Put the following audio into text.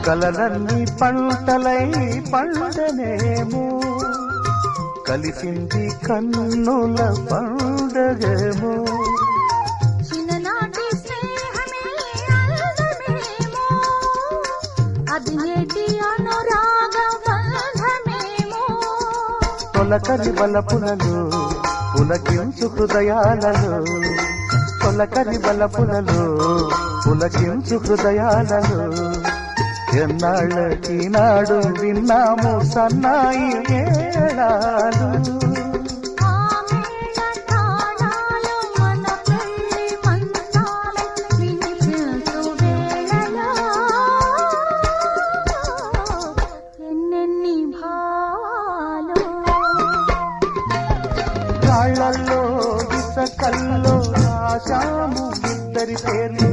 కలలన్నీ పంటలై పండనేమో కలిసింది కన్నుల పండగేమో చిన్ననాటి స్నేహమే అందమేమో అది నేటి అనురాగ బంధమేమో తొలకరి బలపులలో పులకించు హృదయాలలో తొలకరి బలపులలో పులకించు హృదయాలలో ఎన్నాళ్ళకి నాడు విన్నాము సన్నాయి మేళాలు రాళ్ళల్లో ఇసకల్లో రాశాము ఇద్దరి పేర్లు